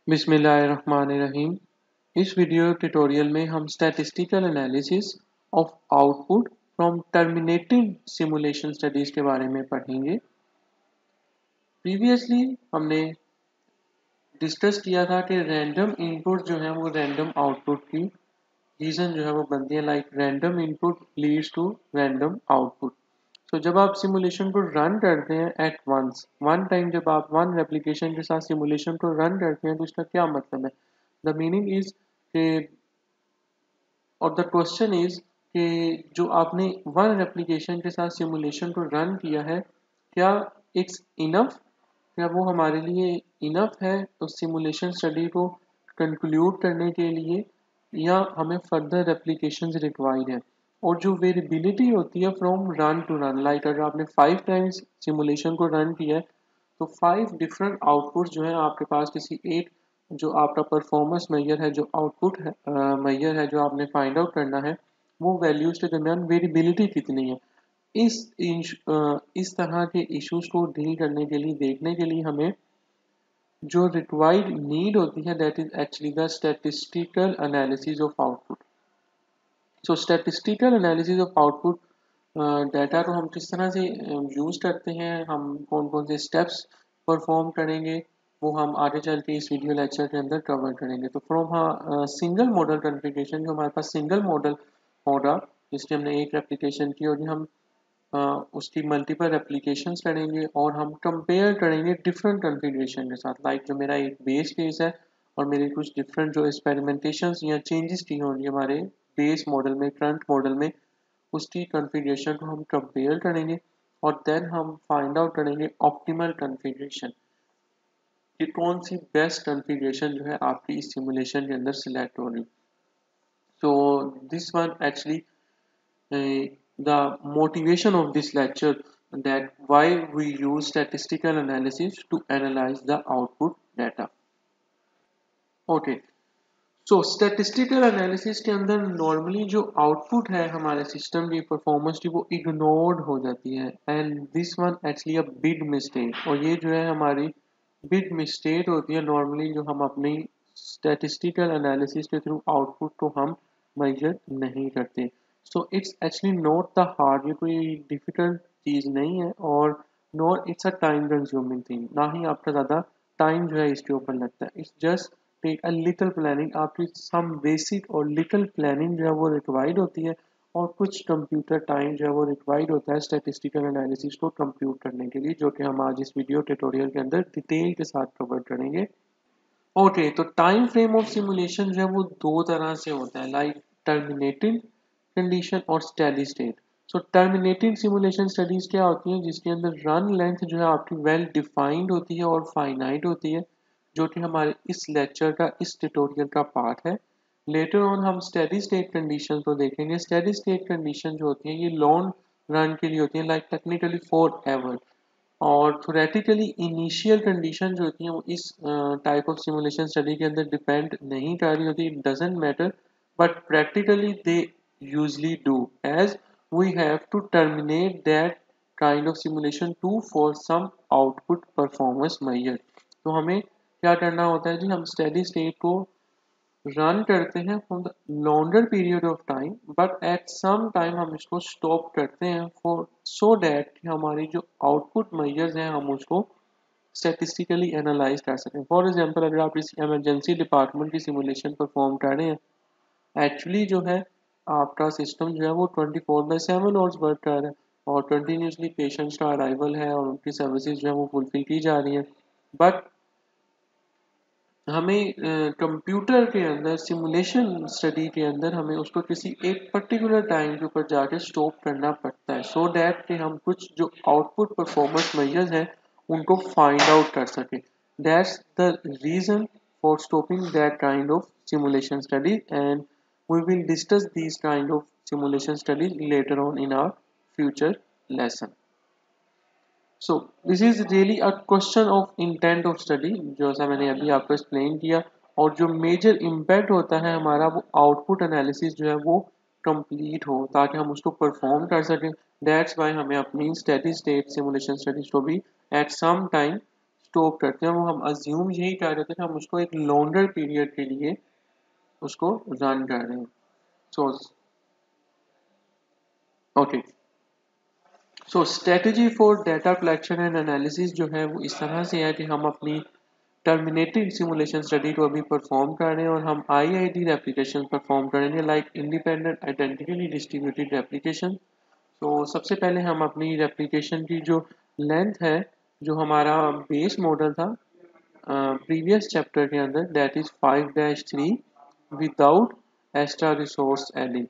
बिस्मिल्लाहिर्रहमानिर्रहीम। इस video tutorial में हम statistical analysis of output from terminating simulation studies के बारे में पढ़ेंगे। प्रीवियसली हमने डिस्कस किया था कि रैंडम इनपुट जो है वो रैंडम आउटपुट की रीज़न जो है वो बनती है, like random input leads to random output. तो जब आप सिमुलेशन को रन करते हैं एट वंस वन टाइम, जब आप वन एप्लीकेशन के साथ सिमुलेशन को रन करते हैं तो इसका क्या मतलब है? द मीनिंग इज कि और द क्वेश्चन इज कि जो आपने वन एप्लीकेशन के साथ सिमुलेशन को रन किया है, क्या इट्स इनफ, क्या वो हमारे लिए इनफ है उस सिमुलेशन स्टडी को कंक्लूड करने के लिए, या हमें फर्दर एप्लीकेशंस रिक्वायर्ड है? और जो वेरिएबिलिटी होती है from run to run, like अगर आपने 5 टाइम्स सिमुलेशन को रन किया है तो 5 डिफरेंट आउटपुट जो है आपके पास किसी एक जो आपका परफॉर्मेंस मेजर है, जो आउटपुट है मेजर है, जो आपने फाइंड आउट करना है, वो वैल्यूज के दरमियान वेरिएबिलिटी कितनी है। इस तरह के इश्यूज को डील करने के लिए, देखने के लिए हमें जो रिक्वायर्ड नीड होती है, that is actually the statistical analysis of output. So statistical analysis of output data को हम किस तरह से यूज़ करते हैं, हम कौन कौन से स्टेप्स परफॉर्म करेंगे, वो हम आगे चल के इस वीडियो लेक्चर के अंदर कवर करेंगे। तो फ्रॉम सिंगल मॉडल कॉन्फ़िगरेशन, जो हमारे पास सिंगल मॉडल होगा जिसकी हमने एक एप्लीकेशन की होगी, हम उसकी मल्टीपल एप्लीकेशंस करेंगे और हम कंपेयर करेंगे डिफरेंट कॉन्फ़िगरेशन के साथ। लाइक जो मेरा एक बेस केस है और मेरी कुछ डिफरेंट जो एक्सपेरिमेंटेशंस या चेंजेस की होंगी हमारे बेस मॉडल में, करंट मॉडल में, उसकी कॉन्फ़िगरेशन को हम कंपेयर करेंगे और देन हम फाइंड आउट करेंगे ऑप्टिमल कॉन्फ़िगरेशन कि कौन सी बेस्ट कॉन्फ़िगरेशन जो है आपकी इस सिमुलेशन के अंदर सिलेक्ट हो रही। So this one actually the motivation of this lecture, that why we use statistical analysis to analyze the output data. Okay, so statistical analysis के अंदर नॉर्मली जो आउटपुट है हमारे सिस्टम की परफॉर्मेंस की, वो इग्नोर्ड हो जाती है, and this one actually a big mistake. और ये जो है हमारी बिग मिस्टेक होती है नॉर्मली, जो हम अपनी स्टैटिस्टिकल एनालिसिस के थ्रू आउटपुट को हम मेजर नहीं करते। So it's actually not the hard, ये कोई डिफिकल्ट चीज़ नहीं है, और not it's a time consuming thing, ना ही आपका ज़्यादा टाइम जो है इसके ऊपर लगता है। It's just take a little planning, आपकी सम बेसिक और लिटिल प्लानिंग जो है वो रिक्वायर्ड होती है, और कुछ कंप्यूटर टाइम जो है वो रिक्वायर्ड होता है स्टैटिस्टिकल एनालिसिस को कंप्यूट करने के लिए, जो कि हम आज इस वीडियो ट्यूटोरियल के अंदर डिटेल के साथ कवर करेंगे। ओके, तो टाइम फ्रेम ऑफ सिमुलेशन जो है वो दो तरह से होता है, लाइक टर्मिनेटिंग कंडीशन और स्टेडी स्टेट। सो टर्मिनेटिंग सिमुलेशन स्टडीज क्या होती है, जिसके अंदर रन लेंथ जो है आपकी वेल डिफाइंड होती है और फाइनाइट होती है, जो कि हमारे इस लेक्चर का, इस ट्यूटोरियल का पार्ट है। लेटर ऑन हम स्टेडी स्टेट कंडीशन को देखेंगे। स्टेडी स्टेट कंडीशन जो होती है ये लॉन्ग रन के लिए होती है, लाइक टेक्निकली फॉर एवर। और थोरेटिकली इनिशियल कंडीशन जो होती है वो इस टाइप ऑफ सिमुलेशन स्टडी के अंदर डिपेंड नहीं कर रही होती, it doesn't matter, but practically they usually do, as we have to terminate that kind of simulation to for some output performance measure. तो हमें क्या करना होता है जी, हम स्टेडी स्टेट को रन करते हैं for the longer period of time, but at some time हम इसको स्टॉप करते हैं फॉर सो डैट हमारी जो आउटपुट मेजर्स हैं हम उसको स्टेटिस्टिकली एनालाइज कर सकें। फॉर एग्जांपल, अगर आप किसी इमरजेंसी डिपार्टमेंट की सिमुलेशन परफॉर्म कर रहे हैं, एक्चुअली जो है आपका सिस्टम जो है वो 24/7 आवर्स वर्क कर रहा है और कंटिन्यूसली पेशेंट्स का अराइवल है और उनकी सर्विसेज जो है वो फुलफिल की जा रही हैं, बट हमें कंप्यूटर के अंदर सिमुलेशन स्टडी के अंदर हमें उसको किसी एक पर्टिकुलर टाइम के ऊपर जाके स्टॉप करना पड़ता है, सो डैट कि हम कुछ जो आउटपुट परफॉर्मेंस मेजर्स हैं उनको फाइंड आउट कर सकें। That's the reason for stopping that kind of simulation study, and we will discuss this kind of simulation study later on in our future lesson. So this is really a question of intent of study, जैसा मैंने अभी आपको explain किया। और जो major impact होता है हमारा, वो आउटपुट एनालिसिस जो है वो कंप्लीट हो, ताकि हम उसको परफॉर्म कर सकें। दैट्स वाई हमें अपनी स्टेडी स्टेट सिमुलेशन स्टडीज को भी एट सम टाइम स्टॉप करते हैं, वो हम अज्यूम यही कर रहे थे कि हम उसको एक लॉन्गर पीरियड के लिए उसको रन कर रहे हैं। So okay, so strategy for data collection and analysis जो है वो इस तरह से है कि हम अपनी टर्मिनेटिंग सिमुलेशन स्टडी को अभी परफॉर्म कर रहे हैं और हम IID रेप्लिकेशन परफॉर्म करेंगे, like independent identically distributed replication. तो सबसे पहले हम अपनी रेप्लिकेशन की जो लेंथ है, जो हमारा बेस मॉडल था प्रीवियस चैप्टर के अंदर, that is 5-3 without extra resource adding,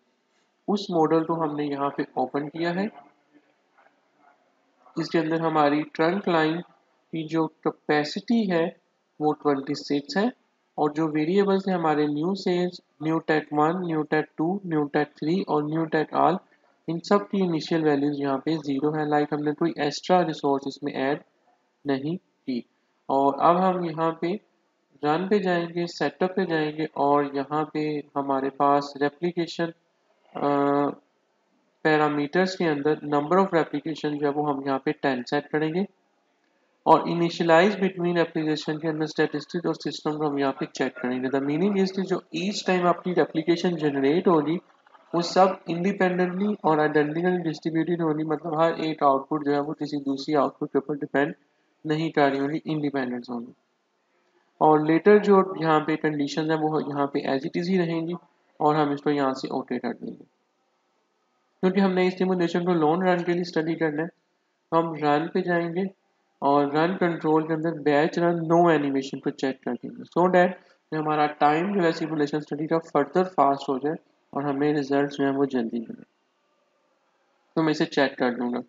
उस मॉडल को हमने यहाँ पे ओपन किया है। इसके अंदर हमारी ट्रंक लाइन की जो कैपेसिटी है वो 26 है, और जो वेरिएबल्स हैं हमारे new cells, new take 1, new take 2, new take 3 और न्यू टेक आल, इन सब की इनिशियल वैल्यूज यहाँ पे 0 है, लाइक हमने कोई एक्स्ट्रा रिसोर्स इसमें ऐड नहीं की। और अब हम यहाँ पे रन पे जाएंगे, सेटअप पे जाएंगे, और यहाँ पे हमारे पास रेप्लिकेशन पैरामीटर्स के अंदर नंबर ऑफ रेप्लिकेशन जो है वो हम यहाँ पे 10 सेट करेंगे, और इनिशियलाइज बिटवीन एप्लीकेशन के अंदर स्टैटिस्टिक्स और सिस्टम को हम यहाँ पे चेक करेंगे। द मीनिंग इज कि जो ईच टाइम आपकी रेप्लिकेशन जनरेट होगी वो सब इंडिपेंडेंटली और आइडेंटिकली डिस्ट्रीब्यूटेड होगी, मतलब हर एक आउटपुट जो है वो किसी दूसरी आउटपुट के ऊपर डिपेंड नहीं कर रही होगी, इंडिपेंडेंट होगी। और लेटर जो यहाँ पे कंडीशन है वो यहाँ पे एज इट इज ही रहेंगी, और हम इसको यहाँ से ओके कर देंगे। क्योंकि हमने इस सिमुलेशन को लॉन्ग रन के लिए स्टडी करना है, तो हम रन पे जाएंगे और रन कंट्रोल के अंदर बैच रन नो एनिमेशन को चेक कर देंगे, सो डैट हमारा टाइम जो है सिमुलेशन स्टडी का फर्दर फास्ट हो जाए और हमें रिजल्ट जो है वो जल्दी मिले। तो मैं इसे चेक कर दूंगा,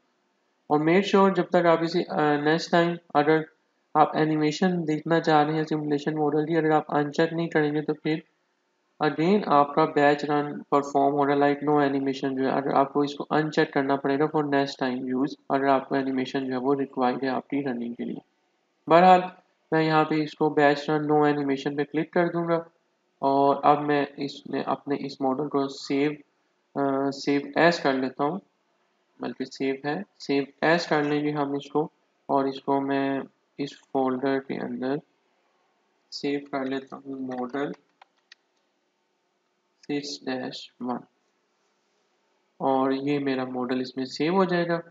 और मेक श्योर जब तक आप इसे नेक्स्ट टाइम अगर आप एनिमेशन देखना चाह रहे हैं सिमुलेशन मॉडल की, अगर आप अनचेक नहीं करेंगे तो फिर अगेन आपका बैच रन परफॉर्म हो रहा है, लाइक नो एनिमेशन जो है, अगर आपको इसको अनचेक करना पड़ेगा फॉर नेक्स्ट टाइम यूज, अगर आपको एनिमेशन जो है वो रिक्वायर्ड है आपकी रनिंग के लिए। बहरहाल मैं यहाँ पे इसको बैच रन नो एनिमेशन पे क्लिक कर दूंगा, और अब मैं इसमें अपने इस मॉडल को सेव एज कर लेता हूँ, बल्कि सेव एज कर लेंगे हम इसको, और इसको मैं इस फोल्डर के अंदर सेव कर लेता हूँ, मॉडल 6-1, और ये मेरा मॉडल इसमें सेव हो जाएगा।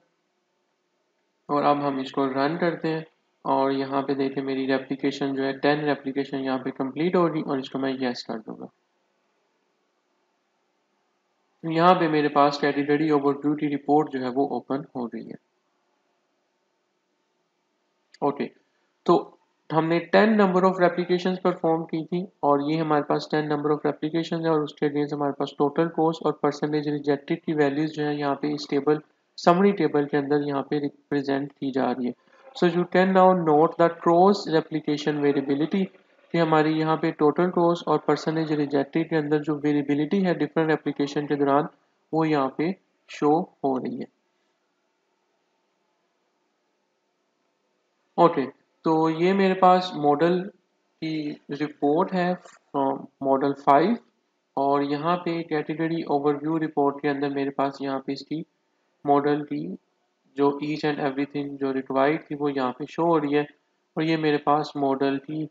और अब हम इसको रन करते हैं, और यहाँ पे देखें मेरी रेप्लिकेशन जो है 10 रेप्लिकेशन यहाँ पे कंप्लीट होगी, और इसको मैं यस कर दूंगा। तो यहाँ पे मेरे पास कैटेगरी ओवरव्यू की रिपोर्ट जो है वो ओपन हो गई है। ओके, तो हमने 10 नंबर ऑफ रेप्लिकेशंस परफॉर्म की थी, और ये हमारे पास 10 नंबर ऑफ रेप्लिकेशन है, और उसके अगेंस्ट हमारे पास टोटल कॉस्ट और परसेंटेज रिजेक्टेड की वैल्यूज जो है यहाँ पे इस टेबल समरी टेबल के अंदर यहाँ पे रिप्रेजेंट की जा रही है। So you can now note the cross replication variability, कि हमारी यहाँ पे टोटल कॉस्ट और परसेंटेज रिजेक्टेड के अंदर जो वेरिएबिलिटी है डिफरेंट एप्लीकेशन के दौरान वो यहाँ पे शो हो रही है। ओके, तो ये मेरे पास मॉडल की रिपोर्ट है फ्रॉम मॉडल 5, और यहाँ पे कैटेगरी ओवरव्यू रिपोर्ट के अंदर मेरे पास यहाँ पे इसकी मॉडल की जो ईच एंड एवरीथिंग जो रिक्वायर्ड थी वो यहाँ पे शो हो रही है, और ये मेरे पास मॉडल की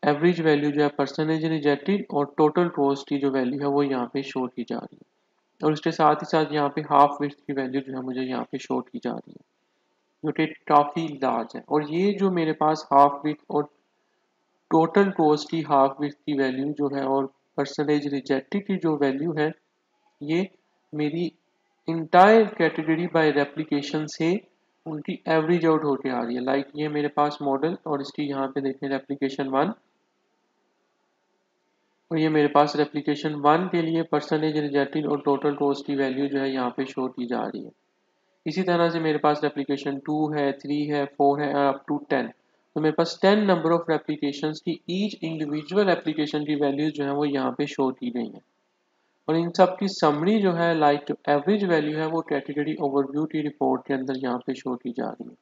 एवरेज वैल्यू जो है परसेंटेज रिजेक्टेड और टोटल कॉस्ट की जो वैल्यू है वो यहाँ पे शो की जा रही है, और उसके साथ ही साथ यहाँ पे हाफ विड्थ की वैल्यू जो है मुझे यहाँ पे शो की जा रही है, जो कि काफ़ी लार्ज है। और ये जो मेरे पास हाफ विड्थ और टोटल कॉस्ट की हाफ विड्थ की वैल्यू जो है और परसेंटेज रिजेक्टेड की जो वैल्यू है, ये मेरी इंटायर कैटेगरी बाय रेप्लिकेशन से उनकी एवरेज आउट होके आ रही है। लाइक ये मेरे पास मॉडल, और इसकी यहाँ पे देखें रेप्लिकेशन 1, और ये मेरे पास रेप्लिकेशन 1 के लिए परसेंटेज रिजेक्टेड और टोटल कॉस्ट की वैल्यू जो है यहाँ पे शो की जा रही है। इसी तरह से मेरे पास रेप्लिकेशन 2 है, 3 है, 4 है, और अप टू 10, तो मेरे पास 10 नंबर ऑफ रेप्लिकेशंस की ईच इंडिविजुअल एप्लीकेशन की वैल्यूज जो है वो यहाँ पे शो की गई है, और इन सब की समरी जो है लाइक जो एवरेज वैल्यू है वो कैटेगरी ओवरव्यू की रिपोर्ट के अंदर यहाँ पे शो की जा रही है।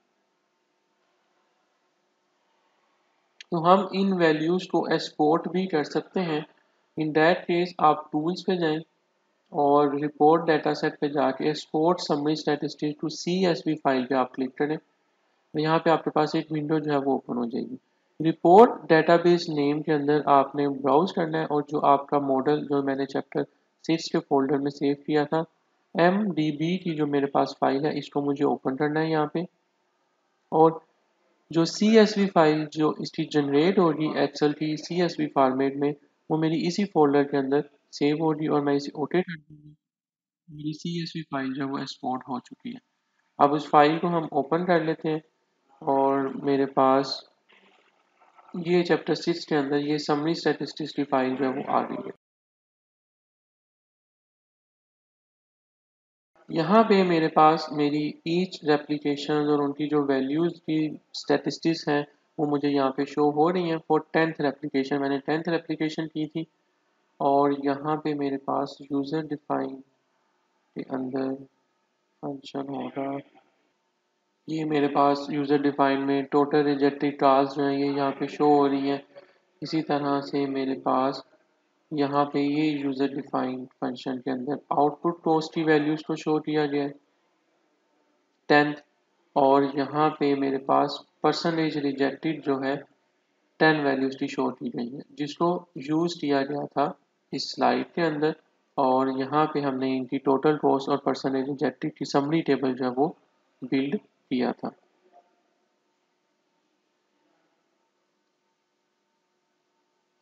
तो हम इन वैल्यूज को एक्सपोर्ट भी कर सकते हैं। इन दैट केस आप टूल्स पे जाएं, और रिपोर्ट डाटा सेट पे जाके export summary statistics to CSV file पे आप क्लिक करें, यहाँ पे आपके पास एक विंडो जो है वो ओपन हो जाएगी। रिपोर्ट डेटाबेस नेम के अंदर आपने ब्राउज करना है और जो आपका मॉडल जो मैंने चैप्टर 6 के फोल्डर में सेव किया था MDB की जो मेरे पास फाइल है इसको मुझे ओपन करना है यहाँ पे। और जो CSV फाइल जो इसकी जनरेट होगी एक्सेल की CSV फॉर्मेट में, वो मेरी इसी फोल्डर के अंदर सेव होगी और मैं इसे ओके कर दूंगी। मेरी CSV फाइल जो है वो एक्सपोर्ट हो चुकी है। अब उस फाइल को हम ओपन कर लेते हैं और मेरे पास ये चैप्टर 6 के अंदर ये समरी स्टैटिस्टिक्स की फाइल जो है वो आ गई है। यहाँ पे मेरे पास मेरी ईच रेप्लिकेशन और उनकी जो वैल्यूज़ की स्टैटिस्टिक्स हैं वो मुझे यहाँ पे शो हो रही हैं। फॉर 10th रेप्लिकेशन मैंने 10th रेप्लिकेशन की थी और यहाँ पे मेरे पास यूज़र डिफाइन के अंदर फंक्शन होगा। ये मेरे पास यूज़र डिफाइन में टोटल रिजेक्टेड टास्क जो है ये यहाँ पे शो हो रही है। इसी तरह से मेरे पास यहाँ पे ये यूज़र डिफाइंड फंक्शन के अंदर आउटपुट कॉस्ट की वैल्यूज़ को शो किया गया है 10th। और यहाँ पे मेरे पास परसेंटेज रिजेक्टेड जो है 10 वैल्यूज़ की शो की गई है जिसको यूज़ किया गया था इस स्लाइड के अंदर। और यहाँ पे हमने इनकी टोटल कॉस्ट और परसेंटेज रिजेक्टेड की समरी टेबल जो है वो बिल्ड किया था।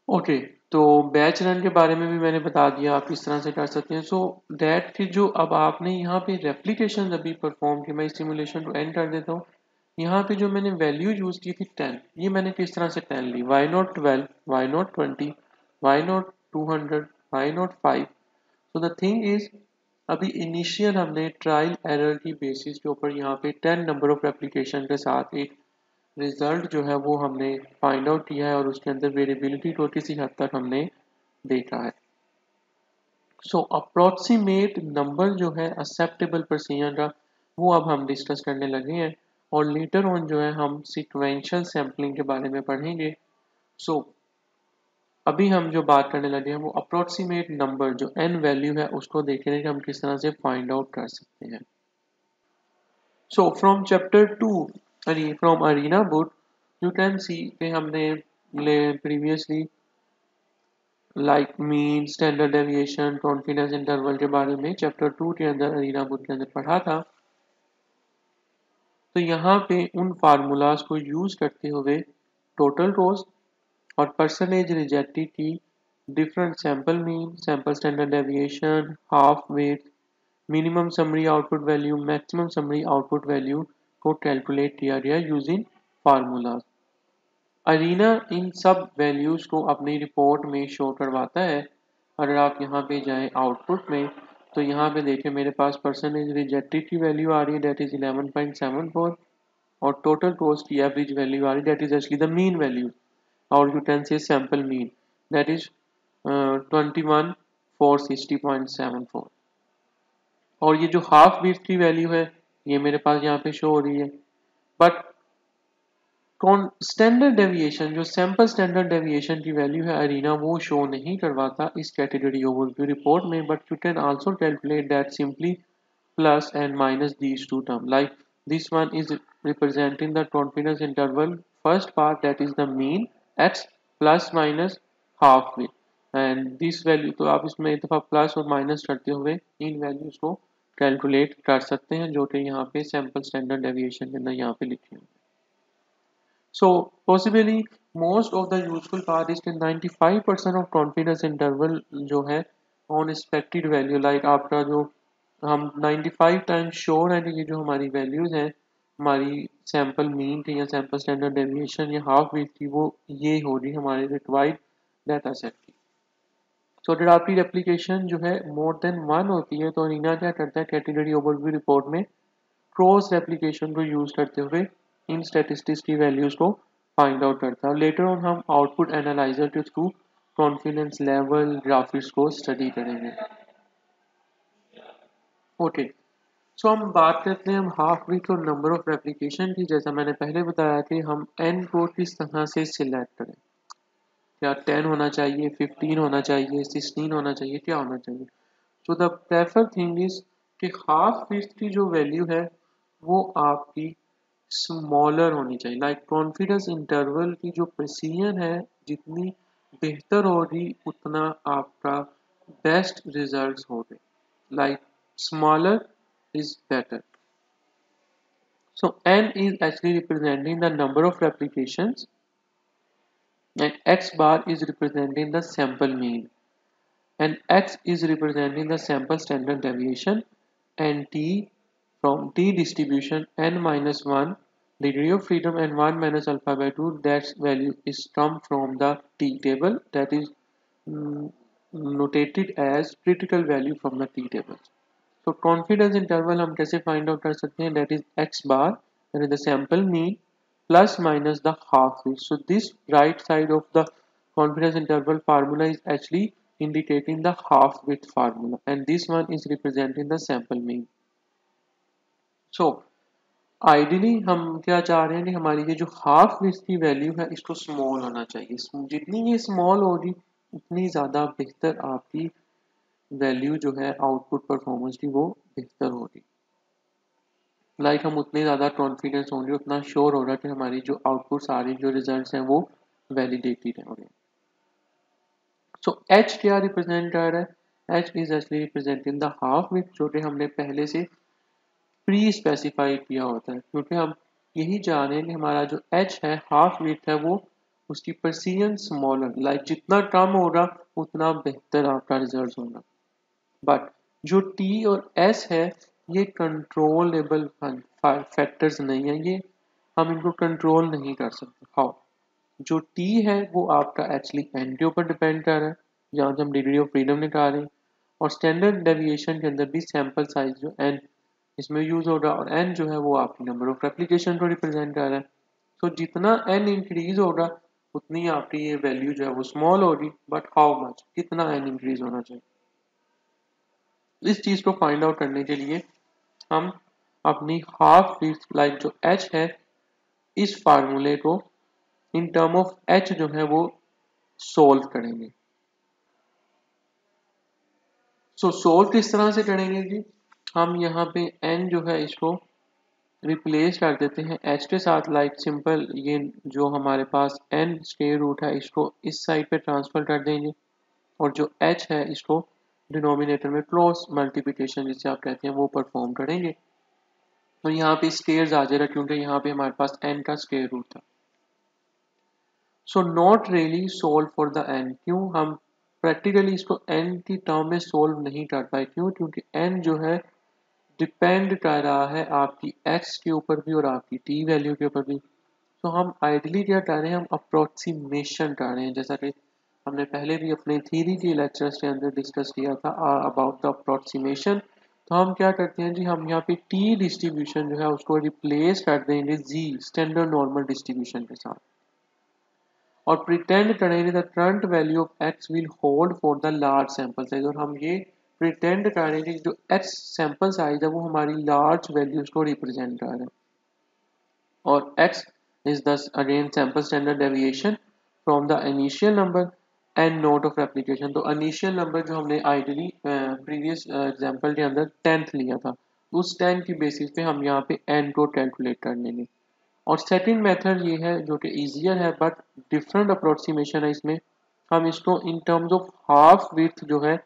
ओके, तो बैच रन के बारे में भी मैंने बता दिया आप किस तरह से कर सकते हैं। सो दैट कि जो अब आपने यहाँ पे रेप्लिकेशन अभी परफॉर्म की, मैं इस सिमुलेशन को एंड कर देता हूँ। यहाँ पे जो मैंने वैल्यू यूज़ की थी 10, ये मैंने किस तरह से 10 ली, why not 12, why not 20, why not 200, why not 5। So the thing is अभी इनिशियल हमने ट्रायल एरर की बेसिस के ऊपर यहाँ पे 10 नंबर ऑफ एप्लीकेशन के साथ एक रिजल्ट जो है वो हमने फाइंड आउट किया है और उसके अंदर वेरिएबिलिटी को किसी हद तक हमने देखा है। सो अप्रोक्सीमेट नंबर जो है एक्सेप्टेबल प्रोसीजर का वो अब हम डिस्कस करने लगे हैं और लेटर ऑन जो है हम सीक्वेंशियल सैम्पलिंग के बारे में पढ़ेंगे। सो अभी हम जो बात करने लगे हैं वो अप्रोक्सीमेट नंबर जो n वैल्यू है उसको देखने कि हम किस तरह से फाइंड आउट कर सकते हैं। So from chapter 2 from Arena book you can see कि हमने previously like mean standard deviation confidence interval के बारे में चैप्टर 2 के अंदर अरीना बुक के अंदर पढ़ा था। तो यहाँ पे उन फार्मूलाज को यूज करते हुए टोटल कॉस्ट और परसेंटेज रिजेक्टेड की different sample mean, sample standard deviation, half weight, minimum summary output value, maximum summary output value को कैलकुलेट किया गया यूजिंग फार्मूलाज। अरीना इन सब वैल्यूज को अपनी रिपोर्ट में शो करवाता है। अगर आप यहाँ पे जाएं आउटपुट में तो यहाँ पे देखें मेरे पास परसेंटेज रिजेक्टेड की वैल्यू आ रही है दैट इज 11.74 और टोटल कॉस्ट की एवरेज वैल्यू आ रही है that is actually the mean value और you can say sample mean that is 21,460.74। और ये जो हाफ बीट की वैल्यू है ये मेरे पास यहाँ पे शो हो रही है। बट स्टैंडर्ड डेविएशन जो सैंपल स्टैंडर्ड डेविएशन की वैल्यू है अरीना वो शो नहीं करवाता इस कैटेगरी ओवरव्यू रिपोर्ट में। But you can also calculate that simply plus and minus these two terms. Like this one is representing the confidence interval first part that is the mean x plus minus halfway and this value तो आप इसमें एक दफ़ा plus और minus करते हुए इन values को calculate कर सकते हैं जो कि यहाँ पे सैंपल स्टैंडर्ड डेविएशन के अंदर यहाँ पे लिखे हुए। So possibly most of the useful part is कि 95% of confidence interval जो है on expected value like आपका जो हम 95 टाइम्स श्योर है कि ये जो हमारी वैल्यूज हैं हमारी सैंपल मीन थी या सैंपल स्टैंडर्ड डेविएशन या हाफ वीक थी वो ये हो रही हमारे रिक्वायर्ड डाटा सेट की। सो अगर आपकी एप्लीकेशन जो है मोर देन वन होती है तो अरीना क्या करता है कैटेगरी ओवरव्यू रिपोर्ट में क्रॉस रेप्लिकेशन को यूज करते हुए इन स्टैटिस्टिक्स की वैल्यूज को फाइंड आउट करता है। लेटर ऑन हम आउटपुट एनालाइजर के थ्रू कॉन्फिडेंस लेवल ग्राफिक्स को स्टडी करेंगे। ओके, सो हम बात करते हैं हम हाफ वीक और नंबर ऑफ रेप्लिकेशन की। जैसा मैंने पहले बताया कि हम एन को किस तरह से सिलेक्ट करें, क्या 10 होना चाहिए, 15 होना चाहिए, 16 होना चाहिए, क्या होना चाहिए। So the prefer thing is कि हाफ वीक की जो वैल्यू है वो आपकी स्मॉलर होनी चाहिए। लाइक कॉन्फिडेंस इंटरवल की जो प्रेसिजन है जितनी बेहतर होगी उतना आपका बेस्ट रिजल्ट्स होंगे। Like smaller is better. So n is actually representing the number of replications and x bar is representing the sample mean and x is representing the sample standard deviation and t from t distribution n minus 1 degree of freedom and 1 minus alpha by 2 that value is come from the t table that is mm, notated as critical value from the t table. तो confidence interval हम कैसे find out कर सकते हैं? That is x bar that is the sample mean plus minus the half width. So this right side of the confidence interval formula is actually indicating the half width formula and this one is representing the sample mean. So ideally हम क्या चाह रहे हैं कि हमारी ये जो half width की वैल्यू है इसको स्मॉल होना चाहिए. जितनी ये स्मॉल होगी उतनी ज़्यादा बेहतर आपकी वैल्यू जो है आउटपुट परफॉर्मेंस की वो बेहतर होगी. लाइक हम उतने ज़्यादा कॉन्फिडेंस होंगे उतना श्योर होगा कि हमारी जो आउटपुट सारी जो रिजल्ट्स हैं वो वैलिडेटेड होंगे. सो एच क्या रिप्रेजेंट कर रहा है? H is actually representing the half width जो कि हमने पहले से प्री स्पेसिफाई किया होता है क्योंकि हम यही चाह रहे हैं कि हमारा जो एच है हाफ विड्थ है वो उसकी प्रेसिजन स्मॉलर लाइक जितना कम होगा उतना बेहतर आपका रिजल्ट होगा. बट जो टी और एस है ये कंट्रोलेबल फैक्टर्स नहीं है, ये हम इनको कंट्रोल नहीं कर सकते. हाउ? जो टी है वो आपका एक्चुअली एन के ऊपर डिपेंड कर रहा है जहाँ से हम डिग्री ऑफ फ्रीडम निकाल रहे हैं और स्टैंडर्ड डेविएशन के अंदर भी सैंपल साइज जो एन इसमें यूज होगा और एन जो है वो आपकी नंबर ऑफ रेप्लिकेशन को रिप्रेजेंट कर रहा है. तो जितना एन इंक्रीज होगा उतनी आपकी ये वैल्यू जो है वो स्मॉल होगी. बट हाउ मच, कितना एन इंक्रीज होना चाहिए? इस चीज को फाइंड आउट करने के लिए हम अपनी हाफ विड्थ लाइक जो एच है इस फार्मूले को इन टर्म ऑफ एच जो है वो सोल्व करेंगे. सो सोल्व किस तरह से करेंगे जी? हम यहाँ पे एन जो है इसको रिप्लेस कर देते हैं एच के साथ. लाइक सिंपल ये जो हमारे पास एन स्क्वायर रूट है इसको इस साइड पे ट्रांसफर कर देंगे और जो एच है इसको डिनोमिनेटर में क्रॉस मल्टीप्लिकेशन जिसे आप कहते हैं वो परफॉर्म करेंगे. तो यहाँ पे स्क्वायर आ जाएगा क्योंकि यहाँ पे हमारे पास n का स्क्वायर रूट था. So not really solve for the n. क्यों हम प्रैक्टिकली इसको n की टर्म में सोल्व नहीं कर पाए? क्यों? क्योंकि n जो है डिपेंड कर रहा है आपकी x के ऊपर भी और आपकी t वैल्यू के ऊपर भी. तो हम आइडियली क्या कर रहे हैं? हम अप्रोक्सीमेशन कर रहे हैं जैसा कि हमने पहले भी अपने थ्योरी के लेक्चर्स के अंदर डिस्कस किया था अबाउट द अप्रोक्सीमेशन. तो हम क्या करते हैं जी, हम यहाँ पे टी डिस्ट्रीब्यूशन जो है उसको रिप्लेस कर देंगे जी स्टैंडर्ड नॉर्मल डिस्ट्रीब्यूशन के साथ और प्रिटेंड करेंगे the current value of x will hold for the large sample size. और हम ये प्रिटेंड करेंगे जो एक्स सैंपल साइज है वो हमारी लार्ज वैल्यूज को रिप्रेजेंट कर रहा है और x is thus again sample standard deviation from the initial number and node of replication. तो initial number जो हमने आइडियली प्रीवियस एग्जांपल के अंदर 10th लिया था उस 10 की बेसिस पे हम यहाँ पे n को कैलकुलेट कर लेंगे. और सेकंड मेथड ये है जो कि ईजियर है बट डिफरेंट अप्रोक्सीमेशन है. इसमें हम इसको in terms of half width जो है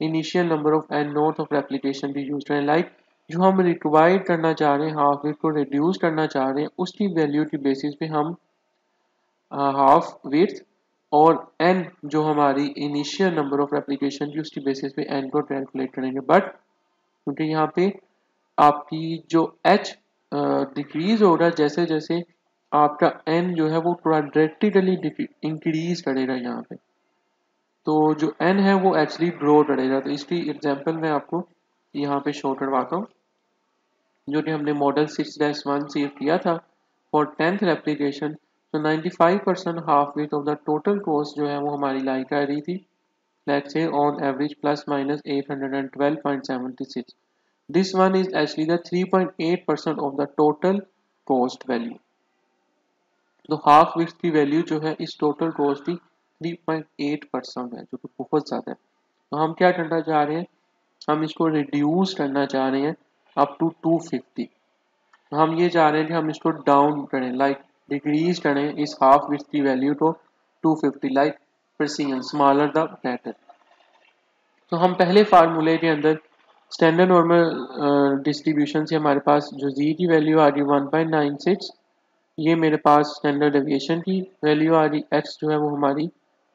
initial number of and node of replication भी यूज करें. लाइक जो हम रिक्वायर्ड करना चाह रहे हैं हाफ विड्थ को रिड्यूस करना चाह रहे हैं उसकी वैल्यू की बेसिस पे हम हाफ विड्थ और एन जो हमारी इनिशियल नंबर ऑफ रेप्लिकेशन की उसकी बेसिस पे एन को कैलकुलेट करेंगे. बट क्योंकि यहाँ पे आपकी जो एच डिक्रीज हो रहा है जैसे जैसे आपका एन जो है वो थोड़ा ड्रेस्टिकली इंक्रीज करेगा यहाँ पे. तो जो एन है वो एक्चुअली ग्रो करेगा. तो इसकी एग्जांपल मैं आपको यहाँ पे शो करवाता हूँ जो कि हमने मॉडल 6-1 से किया था फॉर 10th रेप्लिकेशन. तो 95% half width of the total cost जो है वो हमारी लाई कर रही थी let's say on average plus minus 812.76. This one is actually the 3.8% of the total cost value. तो हाफ विड्थ की वैल्यू जो है इस टोटल कॉस्ट की 3.8% है जो कि बहुत ज़्यादा है. तो हम क्या करना चाह रहे हैं? हम इसको रिड्यूस करना चाह रहे हैं अप टू 250. हम ये चाह रहे हैं कि हम इसको डाउन करें, लाइक डिक्रीज करें इस हाफ विड्थ की वैल्यू को 250, like precision smaller the better. तो हम पहले फार्मूले के अंदर स्टैंडर्ड नॉर्मल डिस्ट्रीब्यूशन से हमारे पास जो जी की वैल्यू आ रही 1.96, ये मेरे पास स्टैंडर्ड डेविएशन की वैल्यू आ रही, एक्स जो है वो हमारी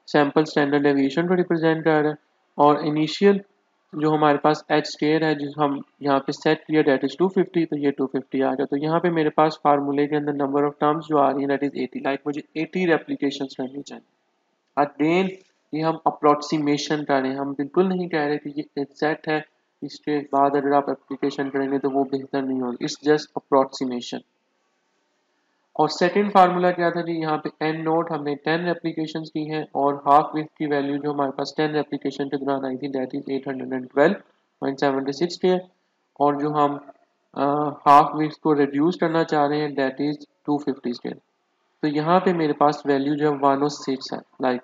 सैम्पल स्टैंडर्ड डेविएशन को रिप्रेजेंट कर रहा है, और इनिशियल जो हमारे पास एच स्केयर है जिस हम यहाँ पे सेट किया डेट इज 250, तो ये 250 आ गया। तो यहाँ पे मेरे पास फार्मूले के अंदर नंबर ऑफ टर्म्स जो आ रही है दैट इज 80, लाइक मुझे 80 रेप्लीकेशंस करनी चाहिए। अगेन ये हम अप्रोक्सीमेशन कर रहे हैं, हम बिल्कुल नहीं कह रहे कि ये एग्जैक्ट है, इसके बाद अगर आप एप्लीकेशन करेंगे तो वो बेहतर नहीं होगी, इट्स जस्ट अप्रोक्सीमेशन। और सेकंड फार्मूला क्या था जी, यहाँ पे एन नोट हमने 10 एप्लीकेशन की हैं, और हाफ विड्थ की वैल्यू जो हमारे पास 10 एप्लीकेशन के दौरान आई थी दैट इज 812.76 के, और जो हम हाफ विड्थ को रिड्यूस करना चाह रहे हैं दैट इज 250 के। तो यहाँ पे मेरे पास वैल्यू जो है 106 है, लाइक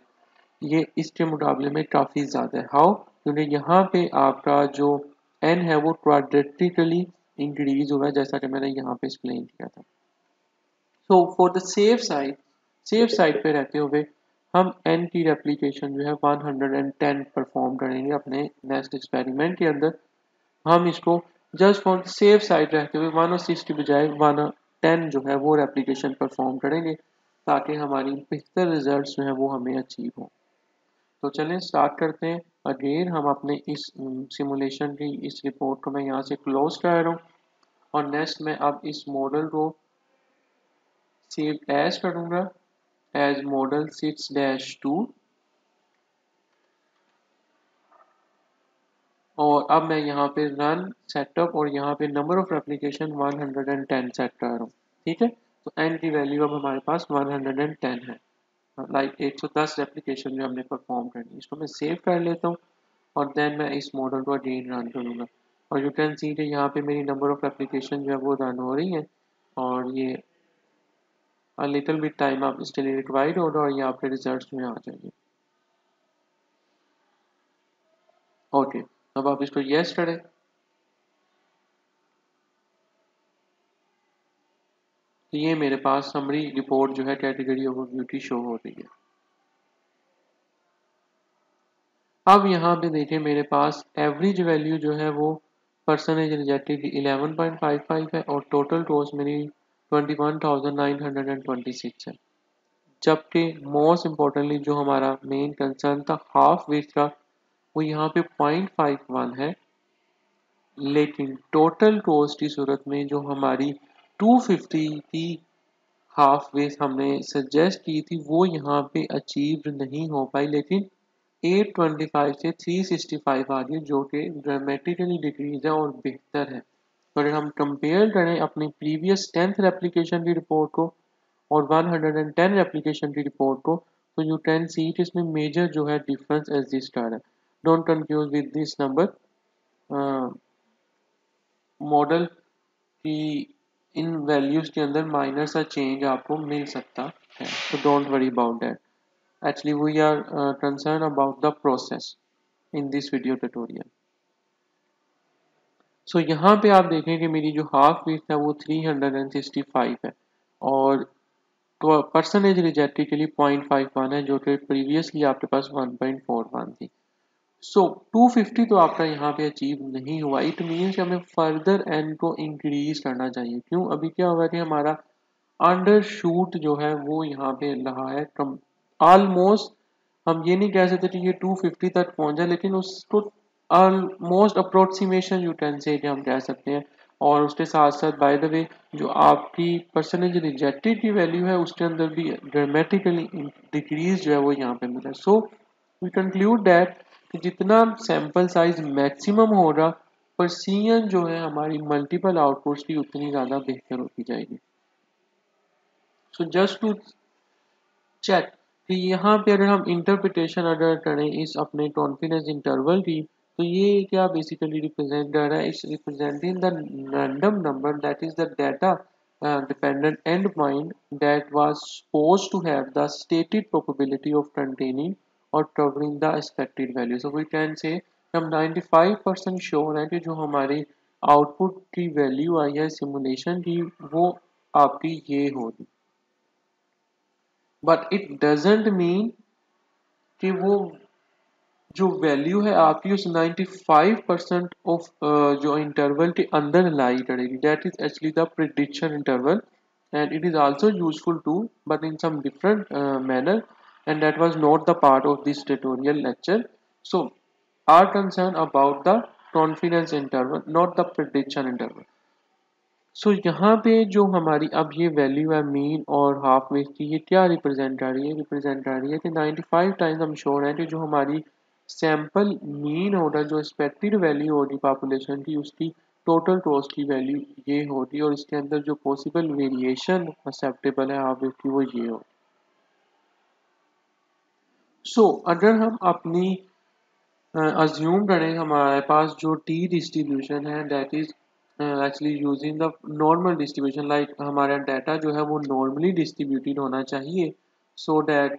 ये इसके मुकाबले में काफ़ी ज़्यादा है। हाउ? क्योंकि यहाँ पे आपका जो एन है वो क्वाड्रेटिकली इंक्रीज हुआ है, जैसा कि मैंने यहाँ पे एक्सप्लेन किया था। So for the safe side पे रहते हुए हम n की रेप्लिकेशन जो है 110 परफॉर्म करेंगे अपने नेक्स्ट एक्सपेरिमेंट के अंदर। हम इसको जस्ट फॉर सेफ साइड रहते हुए 106 की बजाय 110 जो है वो रेप्लिकेशन परफॉर्म करेंगे, ताकि हमारी बेहतर रिजल्ट्स जो है वो हमें अचीव हो। तो चलें स्टार्ट करते हैं। अगेन हम अपने इस सिमुलेशन की इस रिपोर्ट को मैं यहाँ से क्लोज कर रहा हूँ, और नेक्स्ट मैं अब इस मॉडल को सेव एज करूँगा एज मॉडल 6-2, और अब मैं यहाँ पे रन सेटअप और यहाँ पे नंबर ऑफ रेप्लिकेशन 110 सेट कर रहा हूँ। ठीक है, तो एन की वैल्यू अब हमारे पास 110 है, लाइक 110 रेप्लिकेशन जो हमने परफॉर्म करनी। इसको मैं सेव कर लेता हूँ, और देन मैं इस मॉडल को अगेन रन करूँगा, और यू कैन सी कि यहाँ पे मेरी नंबर ऑफ एप्लीकेशन जो है वो रन हो रही है, और ये अ लिटिल बिट टाइम आप इसके लिए रिक्वायर्ड होगा, और ये आपके रिजल्ट्स में आ जाएंगे। ओके, अब आप इसको यस करें। तो ये मेरे पास समरी रिपोर्ट जो है कैटेगरी ओवरव्यू की शो हो रही है। अब यहाँ पे देखें मेरे पास एवरेज वैल्यू जो है वो परसेंटेज रिजेक्टेड की 11.55 है, और टोटल कॉस्ट मेरी 21,926 है। जबकि मोस्ट इम्पोर्टेंटली जो हमारा मेन कंसर्न था हाफ वेज का, वो यहाँ पे 0.51 है, लेकिन टोटल कॉस्ट की सूरत में जो हमारी 250 की हाफ वेज हमने सजेस्ट की थी वो यहाँ पे अचीव नहीं हो पाई, लेकिन 825 से 365 आ गई, जो कि ड्रामेटिकली डिक्रीज है और बेहतर है। तो अगर हम कंपेयर करें अपनी प्रीवियस 10th एप्लीकेशन की रिपोर्ट को और 110 एप्लीकेशन की रिपोर्ट को, तो यू कैन सी कि इसमें मेजर जो है डिफरेंस एग्जिस्ट कर रहा है। Don't confuse with this number, model की इन वैल्यूज के अंदर माइनर सा चेंज आपको मिल सकता है, तो don't worry about that. Actually, we are concerned about the process in this video tutorial. So यहाँ पे आप देखें कि मेरी जो हाफ विड्थ है वो 365 है, और तो परसेंटेज रिजेक्टेड के लिए 0.51 है, जो कि प्रीवियसली आपके पास 1.41 थी। सो 250 तो आपका यहाँ पे अचीव नहीं हुआ, इट मीन्स हमें फर्दर एन को इंक्रीज करना चाहिए। क्यों? अभी क्या होगा कि हमारा अंडर शूट जो है वो यहाँ पे रहा है कम, ऑलमोस्ट हम ये नहीं कह सकते कि ये 250 तक पहुंच जाए, लेकिन उसको ऑलमोस्ट अप्रोक्सीमेशन यू कैन से हम कह सकते हैं। और उसके साथ साथ बाय द वे जो आपकी परसेंटेज रिजेक्टेड की वैल्यू है उसके अंदर भी ड्रामेटिकली डिक्रीज जो है वो यहाँ पे मिला। सो वी कंक्लूड दैट कि जितना सैंपल साइज मैक्सिमम होगा, परसीन जो है हमारी मल्टीपल आउटपुट्स की उतनी ज़्यादा बेहतर होती जाएगी। सो जस्ट टू चेक कि यहाँ पे अगर हम इंटरप्रिटेशन अगर करें इस अपने कॉन्फिडेंस इंटरवल की, तो ये क्या बेसिकली रिप्रेजेंट कर रहा है, इस representing the random number that is the data dependent endpoint that was supposed to have the stated probability of containing or covering the expected value. So we can say हम 95% sure है कि जो हमारी output की value आई है simulation की, वो आपकी ये होगी। बट इट डजेंट मीन कि वो जो वैल्यू है आपकी उस 95% ऑफ जो इंटरवल के अंदर लाई करेगी, that is actually the prediction interval and it is also useful too but in some different manner, and that was not the part of this tutorial lecture. So our concern about the confidence interval, not the prediction interval. सो यहाँ पे जो हमारी अब ये value है mean और half veg की, ये क्या रिप्रेजेंट कर रही है? रिप्रेजेंट कर रही है कि 95 टाइम्स हम श्योर हैं कि जो हमारी सैम्पल मीन होगा, जो एक्सपेक्टेड वैल्यू होगी पॉपुलेशन की, उसकी टोटल कॉस्ट की वैल्यू ये होगी, और इसके अंदर जो पॉसिबल वेरिएशन एक्सेप्टेबल है हाफ वेज की वो ये हो। सो अगर हम अपनी अज्यूम करें हमारे पास जो टी डिस्ट्रीब्यूशन है that is actually using the normal distribution, like हमारा डाटा जो है वो नॉर्मली डिस्ट्रीब्यूटेड होना चाहिए, सो दैट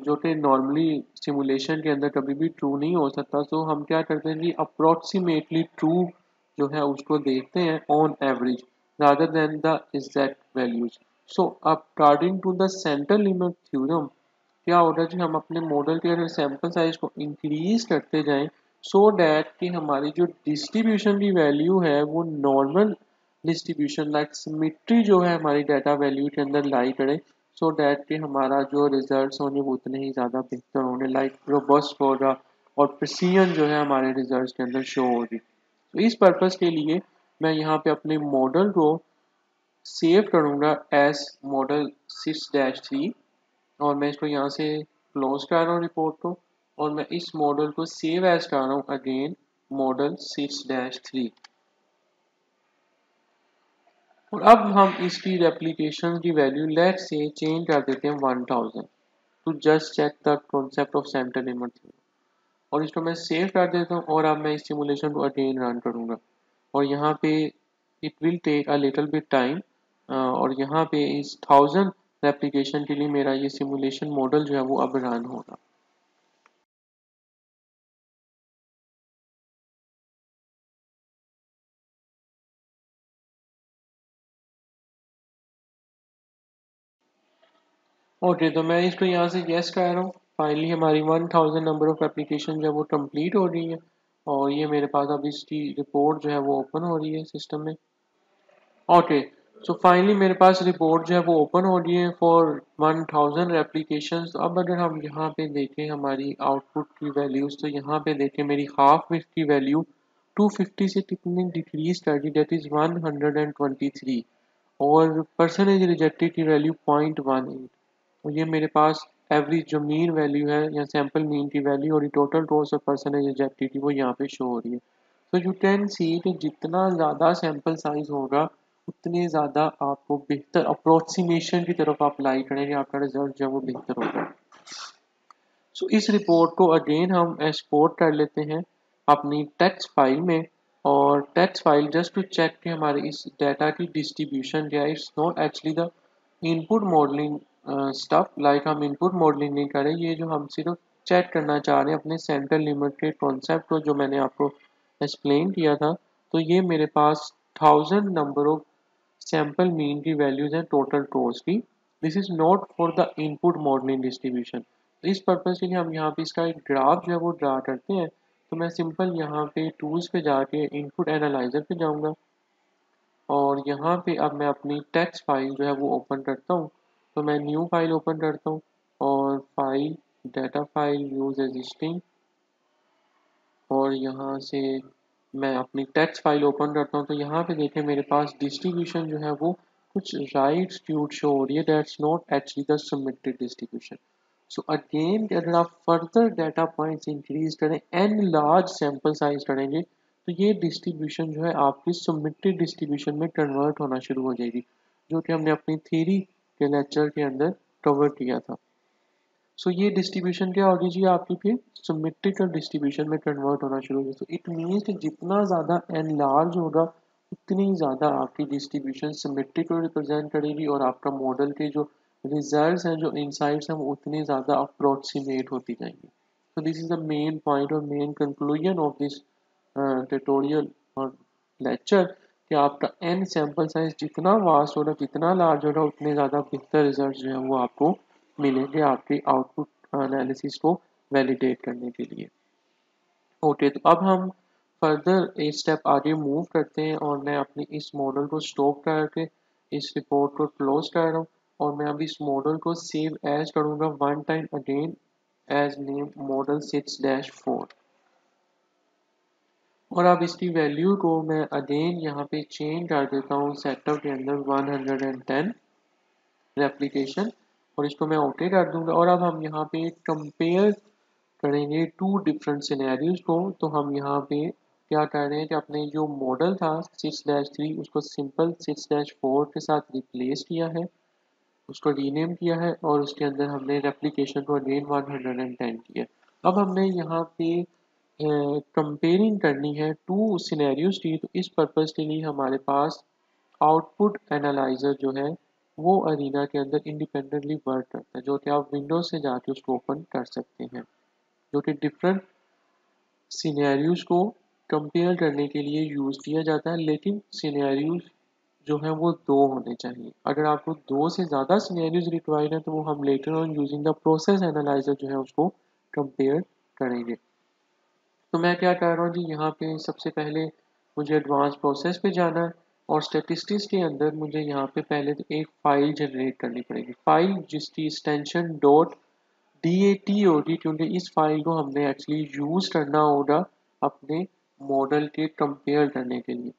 जो कि नॉर्मली सिमुलेशन के अंदर कभी भी ट्रू नहीं हो सकता। सो हम क्या करते हैं जी, अप्रोक्सीमेटली ट्रू जो है उसको देखते हैं on average rather than the exact values. So according to the central limit theorem क्या होगा जी, हम अपने मॉडल के अगर सैंपल साइज को इंक्रीज करते जाएं सो डैट कि हमारी जो डिस्ट्रीब्यूशन की वैल्यू है वो नॉर्मल डिस्ट्रीब्यूशन लाइक सिमिट्री जो है हमारी डाटा वैल्यू के अंदर लाई करे, सो डैट कि हमारा जो रिजल्ट्स होंगे वो उतने ही ज़्यादा बेहतर होंगे, लाइक रोबस्ट होगा और प्रिसीजन जो है हमारे रिजल्ट्स के अंदर शो होगी। तो इस पर्पज़ के लिए मैं यहाँ पे अपने मॉडल को सेव करूँगा एज मॉडल 6-3, और मैं इसको यहाँ से क्लोज कर रहा हूँ रिपोर्ट को, और मैं इस मॉडल को सेव एज कर रहा हूँ अगेन मॉडल 6-3। और अब हम इसकी रेप्लिकेशन की वैल्यू लेट से चेंज कर देते हैं 1000 to just check the concept of center limit, और इसको मैं सेव कर देता हूँ। और अब मैं इस सिमुलेशन को अगेन रन करूँगा, और यहाँ पे it will take a little bit time, और यहाँ पे इस 1000 रेप्लिकेशन के लिए मेरा ये सिमुलेशन मॉडल जो है वो अब रन होगा। ओके, तो मैं इसको यहाँ से यस कर रहा हूँ। फाइनली हमारी 1000 नंबर ऑफ एप्लीकेशन जो है वो कंप्लीट हो रही है, और ये मेरे पास अब इसकी रिपोर्ट जो है वो ओपन हो रही है सिस्टम में। ओके, सो फाइनली मेरे पास रिपोर्ट जो है वो ओपन हो रही है फॉर 1000 एप्लीकेशन। तो अब अगर हम यहाँ पे देखें हमारी आउटपुट की वैल्यूज़, तो यहाँ पे देखें मेरी हाफ वेव की वैल्यू 250 से कितनी डिक्रीज कर दी, डेट इज़ 123, और परसेंटेज रिजेक्टेड की वैल्यू 0.18। तो ये मेरे पास एवरेज जो मीन वैल्यू है या सैम्पल मीन की वैल्यू और टोटल कॉस्ट और परसेंटेज रिजेक्टेड वो यहाँ पे शो हो रही है। तो यू कैन सी कि जितना ज़्यादा सैम्पल साइज होगा उतने ज़्यादा आपको बेहतर अप्रोक्सीमेशन की तरफ आप लाई करेंगे, आपका रिजल्ट जो है वो बेहतर होगा। सो इस रिपोर्ट को अगेन हम एक्सपोर्ट कर लेते हैं अपनी टेक्स्ट फाइल में, और text file just to check कि हमारे इस डाटा की डिस्ट्रीब्यूशन क्या है। It's not actually the input modelling stuff, like हम इनपुट मॉडलिंग नहीं करें, ये जो हम सिर्फ चेक करना चाह रहे हैं अपने सेंट्रल लिमिट के कॉन्सेप्ट को जो मैंने आपको एक्सप्लेन किया था। तो ये मेरे पास 1000 नंबर ऑफ सैम्पल मीन की वैल्यूज हैं टोटल टोस की। This is not for the input modelling distribution. इस पर्पज के लिए हम यहाँ पे इसका एक ग्राफ जो है वो ड्रा करते हैं। तो मैं सिंपल यहाँ पे टूल्स पे जाके इनपुट एनालाइजर पे जाऊँगा, और यहाँ पे अब मैं अपनी टेक्स्ट फाइल जो है वो ओपन करता हूँ। तो मैं न्यू फाइल ओपन करता हूँ, और file data file use existing, और यहाँ से मैं अपनी टेक्स्ट फाइल ओपन करता हूँ। तो यहाँ पे देखें मेरे पास डिस्ट्रीब्यूशन जो है वो कुछ राइट स्क्यूड शो हो रही है, that's not actually the submitted distribution. So again अगर आप फर्दर डाटा पॉइंट्स इंक्रीज करें एंड लार्ज सैंपल साइज करेंगे तो ये डिस्ट्रीब्यूशन जो है आपकी सबमिटेड डिस्ट्रीब्यूशन में कन्वर्ट होना शुरू हो जाएगी, जो कि हमने अपनी थ्योरी के लेक्चर के अंदर कवर किया था। सो ये डिस्ट्रीब्यूशन क्या होगी जी, आपकी फिर सिमेट्रिकल डिस्ट्रीब्यूशन में कन्वर्ट होना शुरू होगी। तो इट मीन्स कि जितना ज़्यादा एन लार्ज होगा उतनी ज़्यादा आपकी डिस्ट्रीब्यूशन सिमेट्रिक को रिप्रेजेंट करेगी, और आपका मॉडल के जो रिजल्ट्स हैं, जो इंसाइट्स हैं, वो उतनी ज़्यादा अप्रोक्सीमेट होती जाएंगी। तो this is the main point और main conclusion of this tutorial, और लेक्चर कि आपका एन सैम्पल साइज जितना वास्ट हो रहा है, जितना लार्ज हो रहा है, उतने ज़्यादा बेहतर रिजल्ट जो है वो आपको मिलेंगे आपके आउटपुट एनालिसिस को वैलिडेट करने के लिए। ओके, तो अब हम फर्दर एक स्टेप आगे मूव करते हैं और मैं अपने इस मॉडल को स्टॉप करके इस रिपोर्ट को क्लोज कर रहा हूँ और मैं अब इस मॉडल को सेव एज करूँगा one time again as name model 6-4 और अब इसकी वैल्यू को मैं अगेन यहाँ पे चेंज कर देता हूँ सेटअप के अंदर 110 रेप्लिकेशन और इसको मैं ओके कर दूंगा। और अब हम यहाँ पे कंपेयर करेंगे टू डिफरेंट सिनेरियोज को। तो हम यहाँ पे क्या कर रहे हैं कि अपने जो मॉडल था 6-3 उसको सिंपल 6-4 के साथ रिप्लेस किया है, उसको रीनेम किया है और उसके अंदर हमने रेप्लिकेशन को अगेन 110 किया। अब हमने यहाँ पे कंपेयरिंग करनी है टू सिनेरियोज की, तो इस पर्पज़ के लिए हमारे पास आउटपुट एनालाइजर जो है वो अरीना के अंदर इंडिपेंडेंटली वर्क करता है, जो कि आप विंडोज से जाके उसको ओपन कर सकते हैं, जो कि डिफरेंट सिनेरियोज को कंपेयर करने के लिए यूज़ किया जाता है। लेकिन सिनेरियोज जो है वो दो होने चाहिए। अगर आपको दो से ज़्यादा सिनेरियोज रिक्वायर्ड है तो वो हम later on using the process analyser जो है उसको कंपेयर करेंगे। तो मैं क्या कर रहा हूँ जी, यहाँ पे सबसे पहले मुझे एडवांस प्रोसेस पे जाना है और स्टेटिस्टिक्स के अंदर मुझे यहाँ पे पहले तो एक फाइल जनरेट करनी पड़ेगी, फाइल जिसकी एक्सटेंशन .dat होगी, क्योंकि इस फाइल को हमने एक्चुअली यूज़ करना होगा अपने मॉडल के कंपेयर करने के लिए।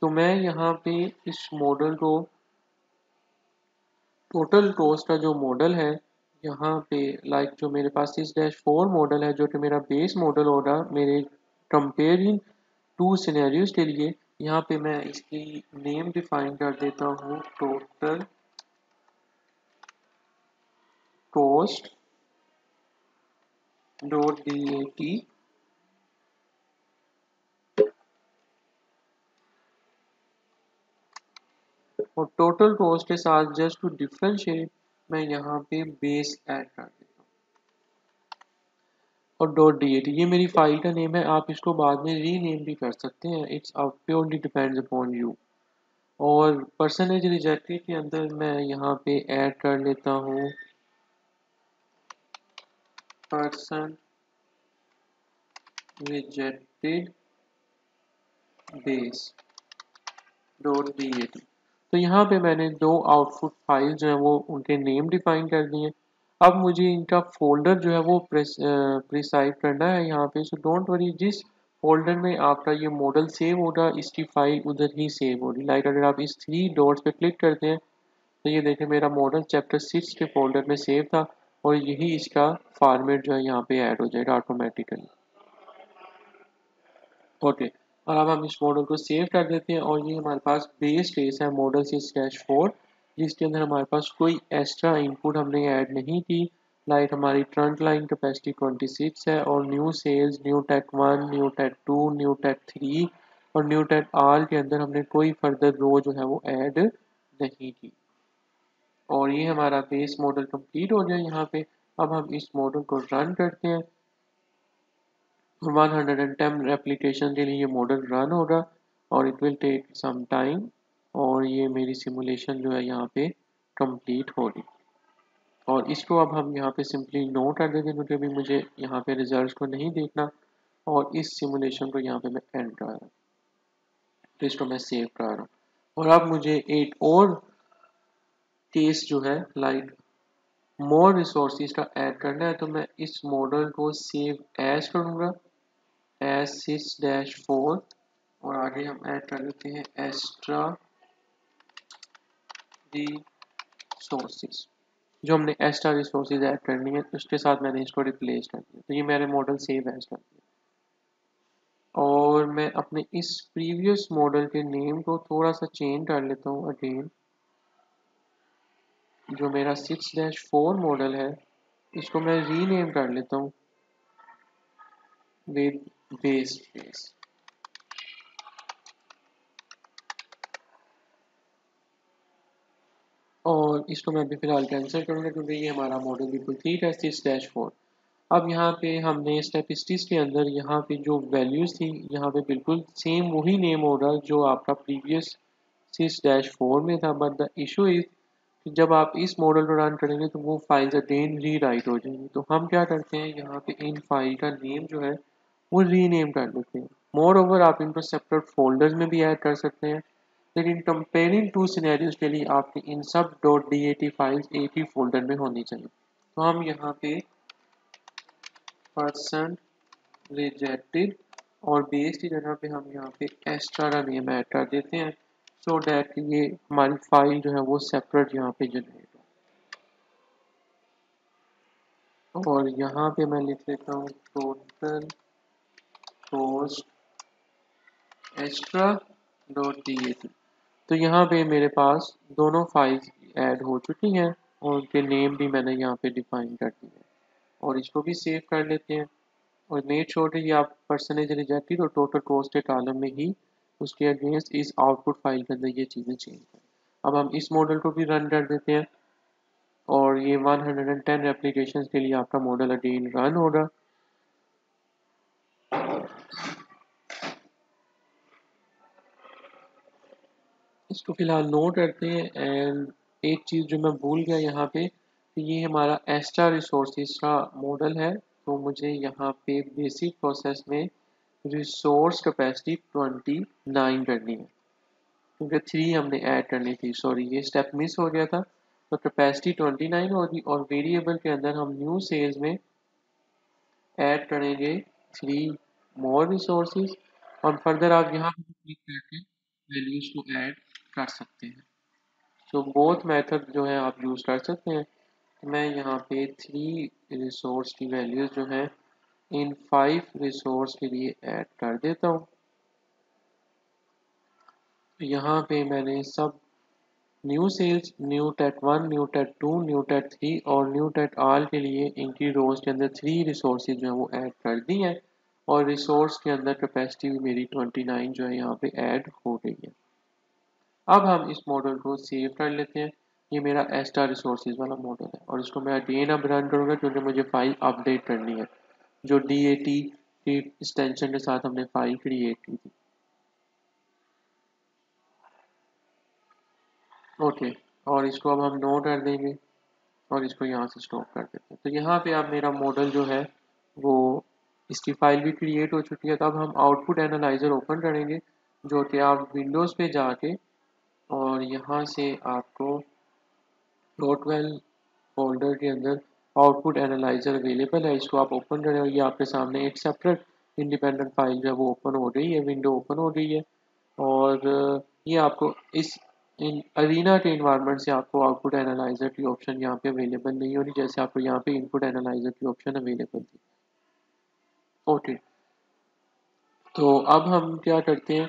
तो मैं यहाँ पे इस मॉडल को टोटल कॉस्ट का जो मॉडल है यहाँ पे लाइक जो मेरे पास 6-4 मॉडल है जो कि मेरा बेस मॉडल होगा मेरे कंपेयरिंग टू सिनेरियोज के लिए, यहाँ पे मैं इसकी नेम डिफाइन कर देता हूँ टोटल कॉस्ट .dat और टोटल कॉस्ट के साथ जस्ट टू डिफरेंशिएट मैं यहाँ पे बेस ऐड कर देता हूँ और .dat ये मेरी फाइल का नेम है। आप इसको बाद में रीनेम भी कर सकते हैं, it's purely depends upon you. और परसेंटेज रिजेक्टेड के अंदर मैं यहाँ पे ऐड कर लेता हूँ पर्सन रिजेक्टेड बेस .dat। तो यहाँ पे मैंने दो आउटपुट फाइल जो है वो उनके नेम डिफाइन कर दिए। अब मुझे इनका फोल्डर जो है वो प्रिसाइड करना है यहाँ पे। सो डोंट वरी, जिस फोल्डर में आपका ये मॉडल सेव होगा इसकी फाइल उधर ही सेव होगी। लाइक अगर आप इस 3 डॉट्स पे क्लिक करते हैं तो ये देखें मेरा मॉडल चैप्टर 6 के फोल्डर में सेव था और यही इसका फॉर्मेट जो है यहाँ पे ऐड हो जाएगा ऑटोमेटिकली। ओके, और अब हम इस मॉडल को सेव कर देते हैं और ये हमारे पास बेस केस है मॉडल 6-4 जिसके अंदर हमारे पास कोई एक्स्ट्रा इनपुट हमने ऐड नहीं की। लाइक हमारी ट्रंक लाइन कैपेसिटी 26 है और new cells, new take 1, new take 2, new take 3 और न्यू टेक आर के अंदर हमने कोई फर्दर रो जो है वो ऐड नहीं की। और ये हमारा बेस मॉडल कंप्लीट हो गया यहाँ पे। अब हम इस मॉडल को रन करते हैं। 110 रेप्लिकेशन के लिए ये मॉडल रन होगा और it will take some time और ये मेरी सिमुलेशन जो है यहाँ पे कंप्लीट होगी। और इसको अब हम यहाँ पे सिंपली नो कर देंगे क्योंकि अभी मुझे यहाँ पे रिजल्ट्स को नहीं देखना और इस सिमुलेशन को यहाँ पे मैं एंड कर रहा हूँ। तो इसको मैं सेव कर रहा हूँ और अब मुझे एक और केस जो है लाइक मोर रिसोर्सेज का ऐड करना है। तो मैं इस मॉडल को सेव एज करूँगा एज 6-4 और आगे हम ऐड कर देते हैं एक्स्ट्रा रिसोर्सेज। जो हमने एक्स्ट्रा रिसोर्सेज ऐड करनी है उसके साथ मैंने इसको रिप्लेस कर दिया। तो ये मेरे मॉडल सेव एज कर दिया और मैं अपने इस प्रीवियस मॉडल के नेम को थोड़ा सा चेंज कर लेता हूँ अगेन। जो मेरा 6-4 मॉडल है इसको मैं रीनेम कर लेता हूँ विद बेस केस। और इसको मैं अभी फिलहाल कैंसिल करूँगा क्योंकि ये हमारा मॉडल बिल्कुल ठीक है 6-4। अब यहाँ पे हमने स्टैटिस्टिक्स के अंदर यहाँ पे जो वैल्यूज़ थी यहाँ पे बिल्कुल सेम वही नेम ऑर्डर जो आपका प्रीवियस 6-4 में था, बट द इशू इज कि जब आप इस मॉडल को रन करेंगे तो वो फाइल्स अगेन री राइट हो जाएंगी। तो हम क्या करते हैं, यहाँ पे इन फाइल का नेम जो है वो रीनेम कर देते हैं। मोर ओवर आप इनको सेपरेट फोल्डर्स में भी ऐड कर सकते हैं, लेकिन कंपेयरिंग टू सिनेरियोज के लिए आपकी इन सब .dat फाइल्स एक ही फोल्डर में होनी चाहिए। तो हम यहाँ पे पर्सन रिजेक्टेड और बेस की जगह पे हम यहाँ पे एक्स्ट्रा का नेम ऐड कर देते हैं, सो डैट ये हमारी फाइल जो है वो सेपरेट यहाँ पे जनरेट हो। और यहाँ पे मैं लिख लेता हूँ टोटल कॉस्ट एक्स्ट्रा .dat। तो यहाँ पे मेरे पास दोनों फाइल्स ऐड हो चुकी हैं और उनके नेम भी मैंने यहाँ पे डिफाइन कर दिए हैं। और इसको भी सेव कर लेते हैं और मेक श्योर कि आप परसेंटेज रिजेक्टेड और टोटल कॉस्ट के कॉलम में ही उसके अगेंस्ट इस आउटपुट फाइल के अंदर ये चीज़ें चेंज करें। अब हम इस मॉडल को भी रन कर देते हैं और ये 110 एप्लीकेशन के लिए आपका मॉडल अगेन रन होगा। इसको फिलहाल नोट करते हैं। एंड एक चीज़ जो मैं भूल गया यहाँ पे, कि ये हमारा एक्स्ट्रा रिसोर्सेज का मॉडल है, तो मुझे यहाँ पे बेसिक प्रोसेस में रिसोर्स कैपेसिटी 29 करनी है, क्योंकि 3 हमने ऐड करनी थी। सॉरी, ये स्टेप मिस हो गया था। तो कैपेसिटी 29 होगी और वेरिएबल के अंदर हम न्यू सेल्स में ऐड करेंगे 3 मोर रिसोर्सेज। और फर्दर आप यहाँ पे क्लिक करके वैल्यूज को ऐड कर सकते हैं। तो बोथ मेथड जो है आप यूज़ कर सकते हैं। तो मैं यहाँ पे 3 रिसोर्स की वैल्यूज जो है इन 5 रिसोर्स के लिए ऐड कर देता हूँ। यहाँ पे मैंने सब न्यू सेल्स, न्यू टेट 1, न्यू टेट 2, न्यू टेट 3 और न्यू टेट आल के लिए इनकी रोज के अंदर 3 रिसोर्सेज जो है वो ऐड कर दी हैं और रिसोर्स के अंदर कैपेसिटी भी मेरी 29 जो है यहाँ पे ऐड हो गई है। अब हम इस मॉडल को सेव कर लेते हैं। ये मेरा एक्स्ट्रा रिसोर्सेज वाला मॉडल है और इसको मैं अगेन अब रन करूँगा क्योंकि मुझे फाइल अपडेट करनी है जो DAT की एक्सटेंशन के साथ हमने फाइल क्रिएट की थी। ओके, और इसको अब हम नो कर देंगे और इसको यहाँ से स्टॉप कर देते हैं। तो यहाँ पे अब मेरा मॉडल जो है वो इसकी फाइल भी क्रिएट हो चुकी है। तो अब हम आउटपुट एनालाइजर ओपन करेंगे, जो कि आप विंडोज़ पे जाके और यहाँ से आपको डॉट फोल्डर के अंदर आउटपुट एनालाइजर अवेलेबल है, इसको आप ओपन करें और ये आपके सामने एक सेपरेट इंडिपेंडेंट फाइल जो है वो ओपन हो रही है, विंडो ओपन हो रही है। और ये आपको इस इन अरीना के इन्वायरमेंट से आपको आउटपुट एनालाइजर की ऑप्शन यहाँ पे अवेलेबल नहीं होनी, जैसे आपको यहाँ पे इनपुट एनालाइजर की ऑप्शन अवेलेबल थी। ओके, तो अब हम क्या करते हैं,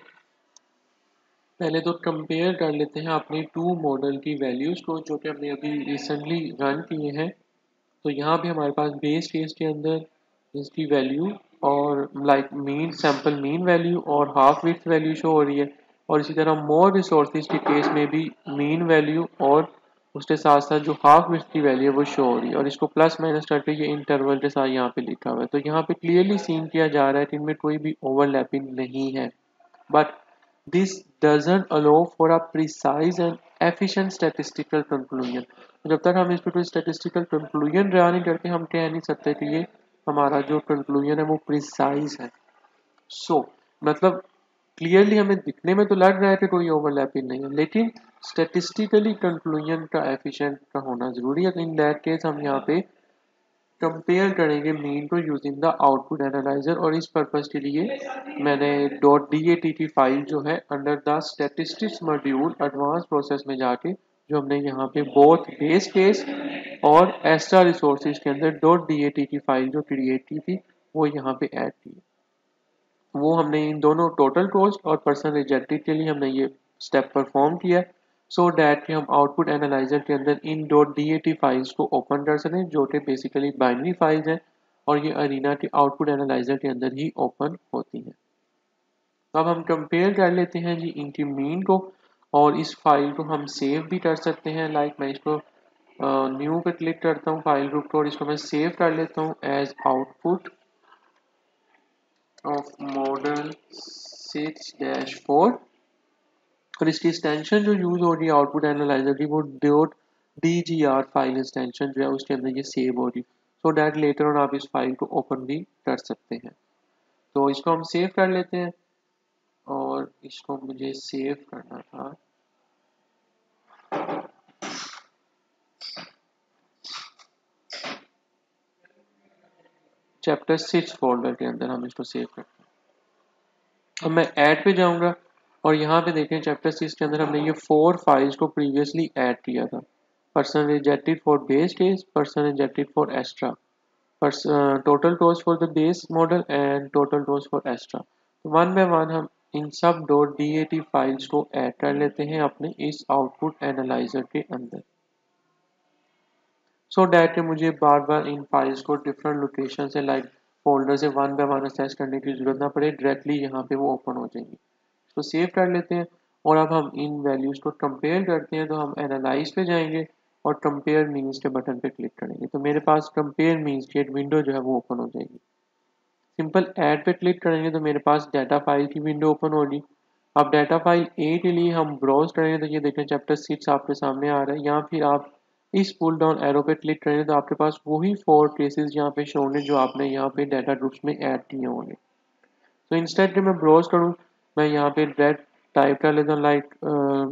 पहले तो कंपेयर कर लेते हैं अपने टू मॉडल की वैल्यूज़ को जो कि हमने अभी रिसेंटली रन किए हैं। तो यहाँ पे हमारे पास बेस केस के अंदर इसकी वैल्यू और like mean sample mean value और हाफ विड्थ वैल्यू शो हो रही है, और इसी तरह मोर रिसोर्सेज के केस में भी मीन वैल्यू और उसके साथ साथ जो हाफ विड्थ की वैल्यू है वो शो हो रही है, और इसको प्लस माइनस करके ये इंटरवल के साथ यहाँ पे लिखा हुआ है। तो यहाँ पे क्लियरली सीन किया जा रहा है कि इनमें कोई भी ओवरलैपिंग नहीं है, but this doesn't allow for a precise and efficient statistical conclusion। जब तक हम इस पर कोई statistical conclusion ड्रा नहीं करते हम कह नहीं सकते कि ये हमारा जो conclusion है वो precise है। मतलब क्लियरली हमें दिखने में तो लग रहा है कि कोई ओवरलैपिंग नहीं है, लेकिन स्टेटिस्टिकली कंक्लूजन का एफिशिएंट का होना जरूरी है। तो इन दैट केस हम यहाँ पे कंपेयर करेंगे मीन को यूजिंग द आउटपुट एनालाइजर, और इस पर्पस के लिए मैंने .dat फाइल जो है under the statistics module advance process में जाके जो हमने यहाँ पे बोथ बेस केस और एक्स्ट्रा रिसोर्सेज के अंदर .dat की फाइल जो क्रिएट की थी वो यहाँ पे ऐड की। वो हमने इन दोनों टोटल कॉस्ट और पर्सन रिजेक्टेड के लिए हमने ये स्टेप परफॉर्म किया, सो डैट कि हम आउटपुट एनालाइजर के अंदर इन .dat फाइल्स को ओपन कर सकें जो कि बेसिकली बाइनरी फाइल्स हैं और ये अरीना के आउटपुट एनालाइजर के अंदर ही ओपन होती हैं। अब हम कंपेयर कर लेते हैं जी इनकी मीन को, और इस फाइल को हम सेव भी कर सकते हैं। लाइक मैं इसको न्यू पे क्लिक करता हूँ फाइल ग्रुप को और इसको मैं सेव कर लेता हूँ एज आउटपुट ऑफ मॉडल 6-4 और इसकी एक्सटेंशन जो यूज हो रही है आउटपुट एनालाइजर की वो डॉट DGR फाइल एक्सटेंशन जो है उसके अंदर ये सेव हो रही, सो डैट लेटर ऑन आप इस फाइल को ओपन भी कर सकते हैं। तो इसको हम सेव कर लेते हैं और इसको मुझे सेव करना था चैप्टर 6 फोल्डर के अंदर, हम इसको सेव करते हैं। अब मैं ऐड पे जाऊंगा और यहाँ पे देखें चैप्टर 6 के अंदर हमने ये 4 फाइल्स को प्रीवियसली ऐड किया था। Person rejected for base case, person rejected for extra, total toss for the base model and total toss for extra. One by one हम इन सब .dat फाइल्स को ऐड कर लेते हैं अपने इस आउटपुट एनालाइजर के अंदर, सो डैट मुझे बार बार इन फाइल्स को डिफरेंट लोकेशन से लाइक फोल्डर से वन बाय वन एक्सेस करने की जरूरत ना पड़े, डायरेक्टली यहाँ पे वो ओपन हो जाएंगी। तो सेव कर लेते हैं और अब हम इन वैल्यूज को कंपेयर करते हैं। तो हम एनालाइज पे जाएंगे और कंपेयर मीन्स के बटन पे क्लिक करेंगे तो मेरे पास कंपेयर मीन्स की एक विंडो जो है वो ओपन हो जाएगी। सिंपल ऐड पे क्लिक करेंगे तो मेरे पास डाटा फाइल की विंडो ओपन होगी। अब डाटा फाइल ए के लिए हम ब्राउज करेंगे तो ये देखें चैप्टर 6 आपके सामने आ रहा है। यहाँ फिर आप इस पुल डाउन एरो पे क्लिक करेंगे तो आपके पास वही 4 केसेस यहाँ पे शो होंगे जो आपने यहाँ पे डाटा ग्रुप्स में ऐड किए होंगे। तो इंस्टेंट मैं ब्राउज करूँ, मैं यहाँ पे डायरेक्ट टाइप कर लेता हूँ लाइक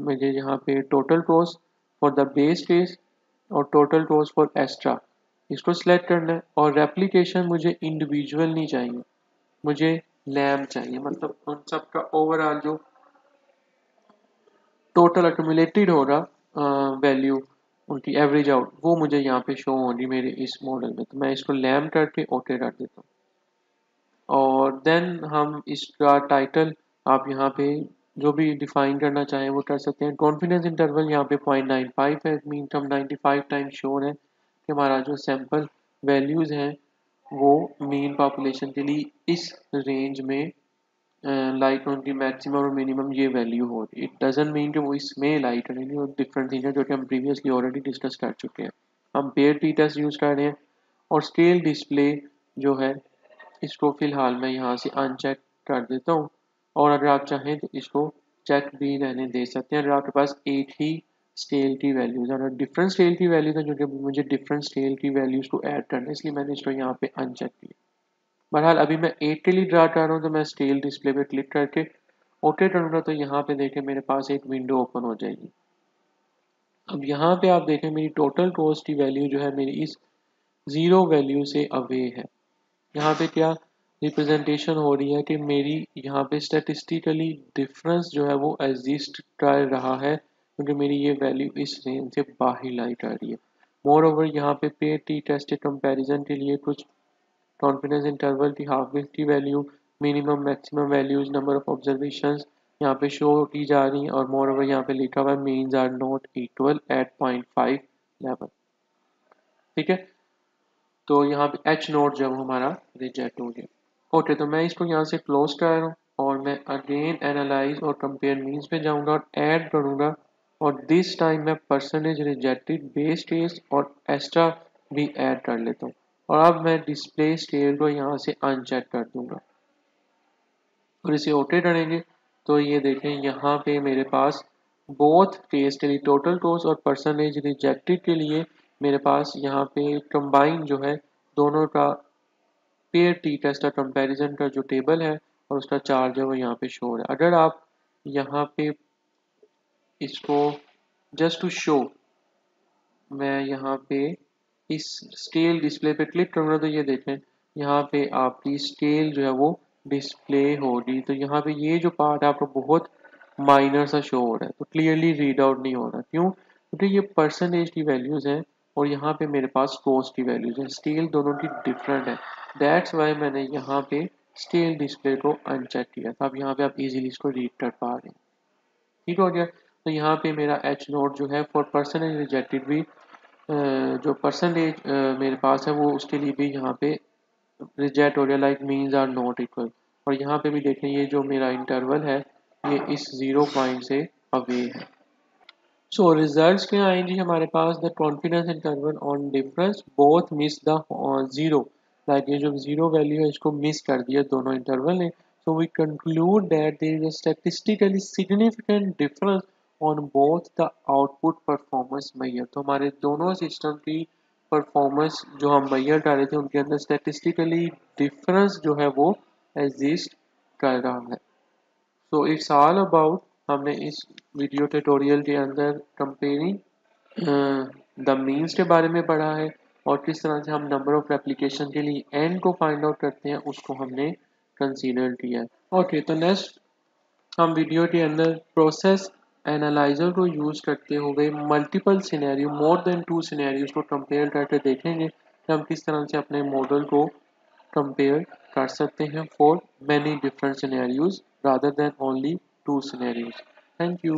मुझे यहाँ पे total cost for the base case और टोटल कॉस्ट फॉर एक्स्ट्रा, इसको सिलेक्ट करना है। और रेप्लिकेशन मुझे इंडिविजुअल नहीं चाहिए, मुझे लैम चाहिए, मतलब उन सब का ओवरऑल जो टोटल एक्यूमुलेटेड होगा वैल्यू उनकी एवरेज आउट वो मुझे यहाँ पे शो होगी मेरे इस मॉडल में। तो मैं इसको लैम करके ओके कर देता हूँ और देन हम इसका टाइटल आप यहाँ पे जो भी डिफाइन करना चाहें वो कर सकते हैं। कॉन्फिडेंस इंटरवल यहाँ पे 0.95 है, मीन हम 95 टाइम श्योर है कि हमारा जो सैंपल वैल्यूज़ हैं वो मीन पॉपुलेशन के लिए इस रेंज में लाइट उनकी मैक्सिमम और मिनिमम ये वैल्यू हो। इट डजंट मीन कि वो इसमें लाइट करेंगे, वो डिफरेंट थिंग है जो कि हम प्रीवियसली ऑलरेडी डिस्कस कर चुके हैं। हम पेयर टी टेस्ट यूज़ कर रहे हैं और स्केल डिस्प्ले जो है इसको फिलहाल मैं यहाँ से अनचेक कर देता हूँ और अगर आप चाहें तो इसको चेक भी रहने दे सकते हैं अगर आपके पास एक ही स्केल की वैल्यूज, अगर डिफरेंट स्केल की वैल्यूज है जो कि मुझे डिफरेंट स्केल की वैल्यूज को ऐड करना है इसलिए मैंने इसको यहाँ पे अनचेक किया। बहरहाल अभी मैं 8 के लिए ड्रा कर रहा हूँ तो मैं स्केल डिस्प्ले पे क्लिक करके ओके करूँगा तो यहाँ पे देखें मेरे पास एक विंडो ओपन हो जाएगी। अब यहाँ पे आप देखें मेरी टोटल कॉस्ट की वैल्यू जो है मेरी इस जीरो वैल्यू से अवे है। यहाँ पे क्या रिप्रेजेंटेशन हो रही है कि मेरी यहाँ पे स्टेटिस्टिकली डिफरेंस जो है वो एग्जिस्ट कर रहा है क्योंकि मेरी ये वैल्यू इस रेंज से बाहर लाई कर रही है। मोर ओवर यहाँ पे पेयर टी टेस्ट कंपैरिजन के लिए कुछ कॉन्फिडेंस इंटरवल की हाफ वेव की value, minimum maximum values, number of observations यहाँ पे शो की जा रही हैं और मोर ओवर यहाँ पे लिखा हुआ है means are not equal at 0.5 level. ठीक है, तो यहाँ पे एच नोट जब हमारा रिजेक्ट हो गया। ओके, तो मैं इसको यहाँ से क्लोज कर रहा हूँ और मैं अगेन एनालाइज और कंपेयर मीन्स पे जाऊँगा और ऐड करूँगा और दिस टाइम मैं परसेंटेज रिजेक्टेड बेस केस और एक्स्ट्रा भी ऐड कर लेता हूँ और अब मैं डिस्प्ले स्केल को यहाँ से अनचेक कर दूंगा और इसे ओके करेंगे तो ये देखें यहाँ पे मेरे पास बोथ केस के लिए टोटल कॉस्ट और परसेंटेज रिजेक्टेड के लिए मेरे पास यहाँ पे कंबाइन जो है दोनों का पेयर टी टेस्ट का कंपैरिजन का जो टेबल है और उसका चार्ज है वो यहाँ पे शो है। अगर आप यहाँ पे इसको जस्ट टू शो मैं यहाँ पे इस स्केल डिस्प्ले पे क्लिक करूँगा तो ये देखें यहाँ पे आपकी स्केल जो है वो डिस्प्ले होगी। तो यहाँ पे ये जो पार्ट है आपको बहुत माइनर सा शो हो रहा है तो क्लियरली रीड आउट नहीं हो रहा। क्यों? क्योंकि ये परसेंटेज की वैल्यूज़ हैं और यहाँ पे मेरे पास कॉस्ट की वैल्यूज़ हैं, स्केल दोनों की डिफरेंट है। दैट्स वाई मैंने यहाँ पे स्केल डिस्प्ले को अनचेक किया था। अब यहाँ पे आप इजीली इसको रीड कर पा रहे हैं। ठीक हो गया। तो यहाँ पे मेरा एच नोट जो है फॉर परसेंटेज रिजेक्टेड भी जो परसेंटेज मेरे पास है वो उसके लिए भी यहाँ पे रिजेक्ट हो गया like means are not equal. और यहाँ पे भी देखें ये जो मेरा इंटरवल है ये इस 0 पॉइंट से अवे है। सो रिजल्ट्स क्या आए जी हमारे पास? The confidence interval on difference both miss the zero, like ये जो जीरो वैल्यू है इसको मिस कर दिया दोनों इंटरवल ने. So we conclude that there is a statistically significant difference on both the output performance measure. तो हमारे दोनों सिस्टम की परफॉर्मेंस जो हम मेजर कर रहे थे उनके अंदर स्टैटिस्टिकली डिफरेंस जो है वो एग्जिस्ट कर रहा है. सो इट्स ऑल अबाउट, हमने इस वीडियो ट्यूटोरियल के अंदर कंपेयरिंग द मीन्स के बारे में पढ़ा है और किस तरह से हम नंबर ऑफ एप्लीकेशन के लिए एन को फाइंड आउट करते हैं उसको हमने कंसीडर किया है. ओके, तो नेक्स्ट हम वीडियो के अंदर प्रोसेस एनालाइजर को यूज़ करते हुए multiple scenario, more than 2 scenarios को कंपेयर करके देखेंगे कि हम किस तरह से अपने मॉडल को कंपेयर कर सकते हैं for many different scenarios rather than only 2 scenarios. Thank you.